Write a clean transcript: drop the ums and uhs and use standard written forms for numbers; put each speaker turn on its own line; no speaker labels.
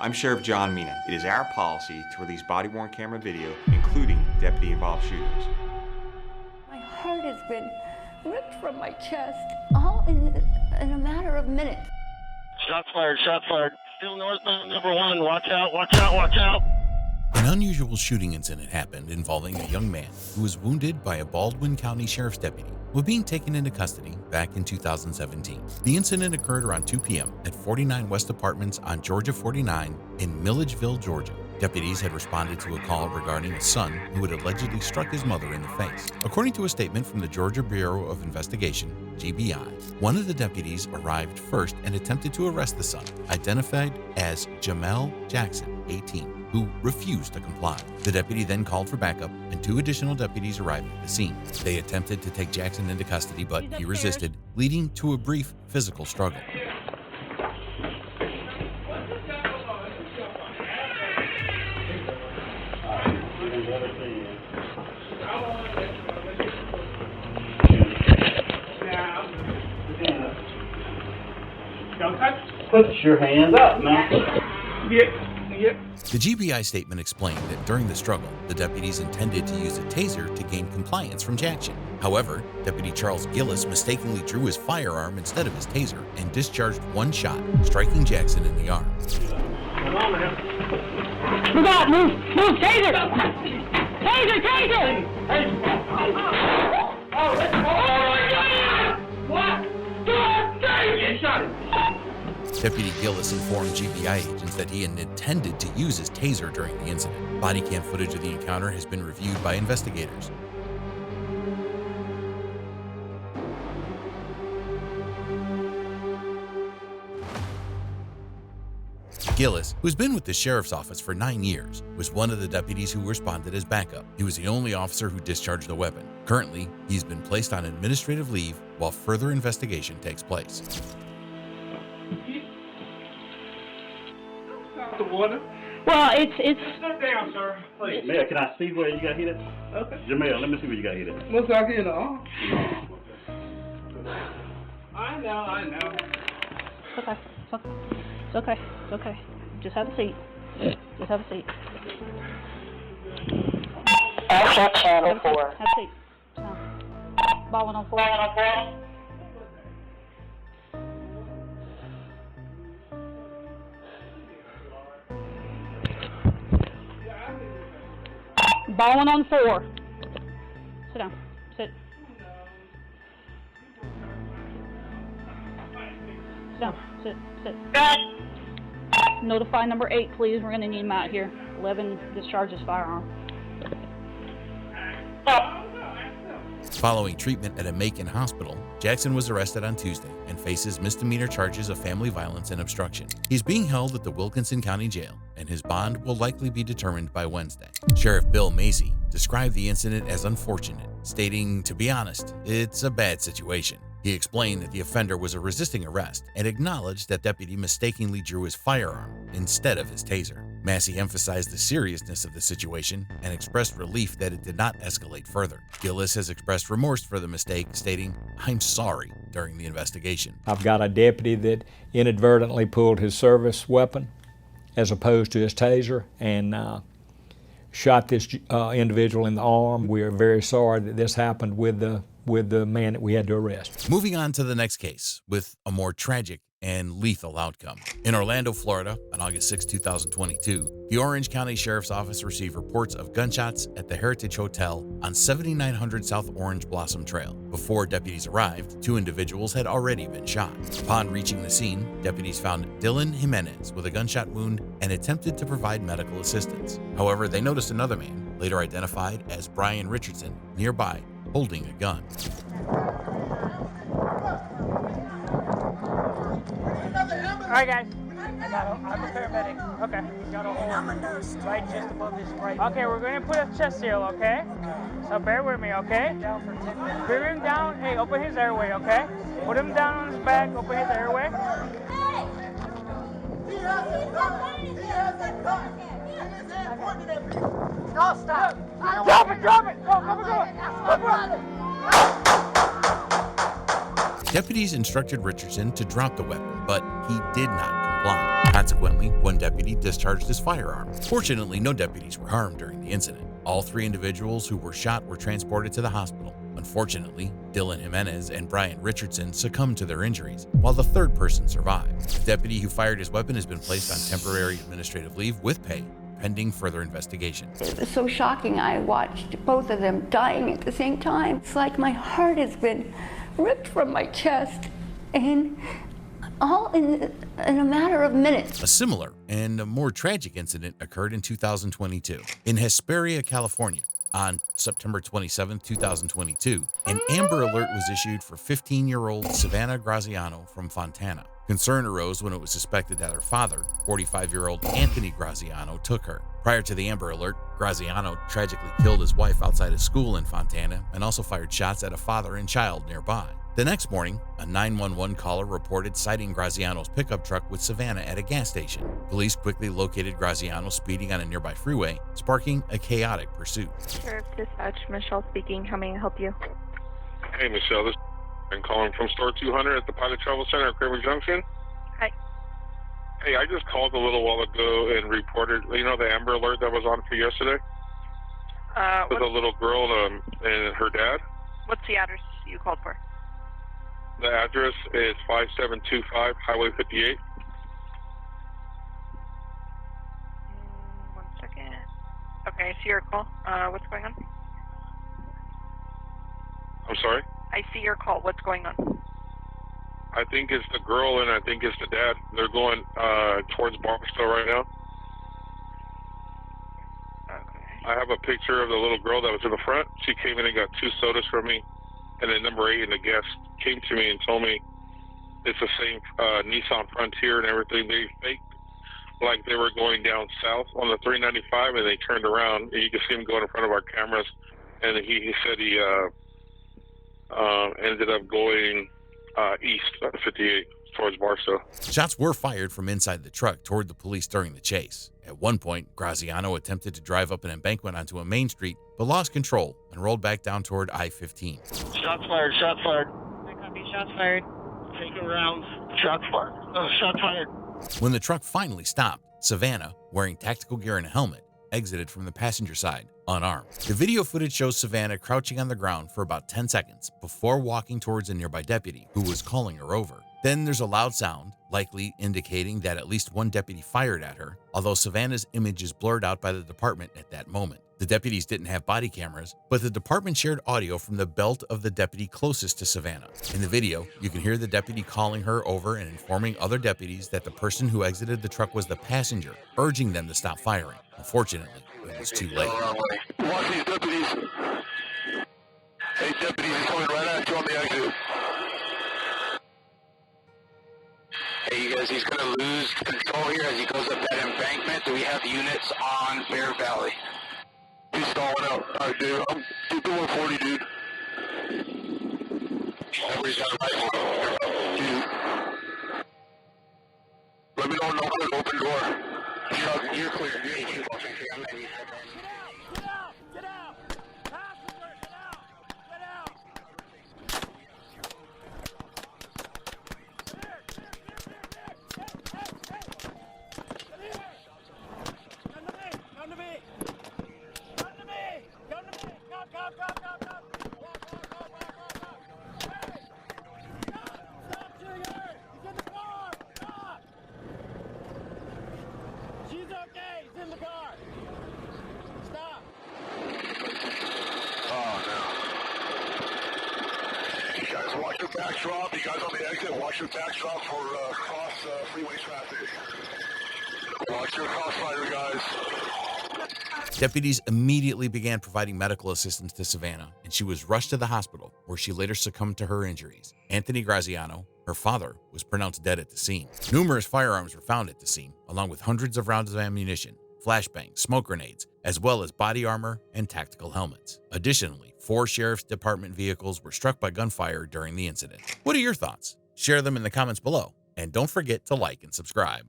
I'm Sheriff John Mina. It is our policy to release body-worn camera video, including deputy-involved shootings.
My heart has been ripped from my chest, all in a matter of minutes.
Shots fired, shots fired. Still northbound, number 1. Watch out, watch out, watch out.
An unusual shooting incident happened involving a young man who was wounded by a Baldwin County Sheriff's deputy while being taken into custody back in 2017. The incident occurred around 2 p.m. at 49 West Apartments on Georgia 49 in Milledgeville, Georgia. Deputies had responded to a call regarding a son who had allegedly struck his mother in the face. According to a statement from the Georgia Bureau of Investigation, GBI, one of the deputies arrived first and attempted to arrest the son, identified as Jamel Jackson, 18. Who refused to comply. The deputy then called for backup, and 2 additional deputies arrived at the scene. They attempted to take Jackson into custody, but he resisted, leading to a brief physical struggle.
Put your hands up, man.
The GBI statement explained that during the struggle, the deputies intended to use a taser to gain compliance from Jackson. However, Deputy Charles Gillis mistakenly drew his firearm instead of his taser and discharged 1 shot, striking Jackson in the arm.
Come on, man.
Move out! Move! Taser! Taser! What? Get shot!
Deputy Gillis informed GBI agents that he had intended to use his taser during the incident. Body cam footage of the encounter has been reviewed by investigators. Gillis, who's been with the sheriff's office for 9 years, was one of the deputies who responded as backup. He was the only officer who discharged the weapon. Currently, he's been placed on administrative leave while further investigation takes place.
The water.
Well, it's.
Sit down, sir. Please. Jamel, can I see where you got hit at? Okay. Jamel, let me see where you got hit at.
What's that in the arm?
I know.
It's okay. It's okay. Just have a seat. Just have a seat.
Alpha Channel 4.
Have a seat. Ballin' on 4. Ballin' on 4. Sit down. Sit. Sit down. Sit. Notify number 8, please. We're gonna need him out here. 11 discharges firearm.
Following treatment at a Macon hospital, Jackson was arrested on Tuesday and faces misdemeanor charges of family violence and obstruction. He's being held at the Wilkinson County Jail, and his bond will likely be determined by Wednesday. Sheriff Bill Macy described the incident as unfortunate, stating, "To be honest, it's a bad situation." He explained that the offender was a resisting arrest and acknowledged that deputy mistakenly drew his firearm instead of his taser. Massey emphasized the seriousness of the situation and expressed relief that it did not escalate further. Gillis has expressed remorse for the mistake, stating, "I'm sorry," during the investigation.
I've got a deputy that inadvertently pulled his service weapon as opposed to his taser and shot this individual in the arm. We are very sorry that this happened with the man that we had to arrest.
Moving on to the next case with a more tragic and lethal outcome. In Orlando, Florida, on August 6, 2022, the Orange County Sheriff's Office received reports of gunshots at the Heritage Hotel on 7900 South Orange Blossom Trail. Before deputies arrived, 2 individuals had already been shot. Upon reaching the scene, deputies found Dylan Jimenez with a gunshot wound and attempted to provide medical assistance. However, they noticed another man, later identified as Brian Richardson, nearby, holding a gun.
All right, guys. I'm a paramedic. Okay. Got a hole right just above his right. Okay, we're going to put a chest seal, okay? So bear with me, okay? Bring him down. Hey, open his airway, okay? Put him down on his back. Open his airway.
Hey! He has a gun. He has a gun. No, stop.
Drop it. Go.
Deputies instructed Richardson to drop the weapon, but he did not comply. comply. Consequently, one deputy discharged his firearm. Fortunately, no deputies were harmed during the incident. All 3 individuals who were shot were transported to the hospital. Unfortunately, Dylan Jimenez and Brian Richardson succumbed to their injuries, while the 3rd person survived. The deputy who fired his weapon has been placed on temporary administrative leave with pay, pending further investigation.
It was so shocking. I watched both of them dying at the same time. It's like my heart has been ripped from my chest, and all in a matter of minutes.
A similar and a more tragic incident occurred in 2022 in Hesperia, California. On September 27, 2022, an Amber Alert was issued for 15-year-old Savannah Graziano from Fontana. Concern arose when it was suspected that her father, 45-year-old Anthony Graziano, took her. Prior to the Amber Alert, Graziano tragically killed his wife outside of school in Fontana and also fired shots at a father and child nearby. The next morning, a 911 caller reported sighting Graziano's pickup truck with Savannah at a gas station. Police quickly located Graziano speeding on a nearby freeway, sparking a chaotic pursuit.
Sheriff Dispatch, Michelle speaking. How may I help you?
Hey, Michelle. I'm calling from Store 200 at the Pilot Travel Center at Kramer Junction.
Hi.
Hey, I just called a little while ago and reported, the Amber Alert that was on for yesterday? With a little girl and her dad.
What's the address you called for?
The address is 5725 Highway 58.
1 second. Okay, I see your call. What's going on?
I'm sorry?
I see your call. What's going on?
I think it's the girl and I think it's the dad. They're going towards Barstow right now.
Okay.
I have a picture of the little girl that was in the front. She came in and got 2 sodas from me. And then number 8 in the guest came to me and told me it's the same Nissan Frontier and everything. They faked like they were going down south on the 395 and they turned around. And you can see him going in front of our cameras. And he said he ended up going east on 58 towards Barstow.
Shots were fired from inside the truck toward the police during the chase. At one point, Graziano attempted to drive up an embankment onto a main street, but lost control and rolled back down toward I-15.
Shots fired, shots fired. I copy, shots fired. Taking rounds. Shots fired. Shots fired.
When the truck finally stopped, Savannah, wearing tactical gear and a helmet, exited from the passenger side, unarmed. The video footage shows Savannah crouching on the ground for about 10 seconds before walking towards a nearby deputy who was calling her over. Then there's a loud sound, likely indicating that at least one deputy fired at her, although Savannah's image is blurred out by the department at that moment. The deputies didn't have body cameras, but the department shared audio from the belt of the deputy closest to Savannah. In the video, you can hear the deputy calling her over and informing other deputies that the person who exited the truck was the passenger, urging them to stop firing. Unfortunately, it was too late.
Watch these deputies. Hey, deputies, he's coming right at you on the exit. Hey, you guys, he's going to lose control here as he goes up that embankment. Do we have units on Bear Valley? He's stalling out. All right, dude. I'm doing 140, dude. Everybody's got a rifle. Dude. Let me know when no open door. You're clear. You're clear. I'm ready.
Get out! Get out! Passenger, get out! Get out! Come to me! Come to me! Come to me! Come! Hey! Stop, Junior! He's in the car! Stop! She's okay! He's in the car! Stop!
Oh, no. You guys watch your back drop. You guys on the exit, watch your back drop for cross freeway traffic. Watch your crossfire, guys.
Deputies immediately began providing medical assistance to Savannah, and she was rushed to the hospital, where she later succumbed to her injuries. Anthony Graziano, her father, was pronounced dead at the scene. Numerous firearms were found at the scene, along with hundreds of rounds of ammunition, flashbangs, smoke grenades, as well as body armor and tactical helmets. Additionally, 4 sheriff's department vehicles were struck by gunfire during the incident. What are your thoughts? Share them in the comments below, and don't forget to like and subscribe.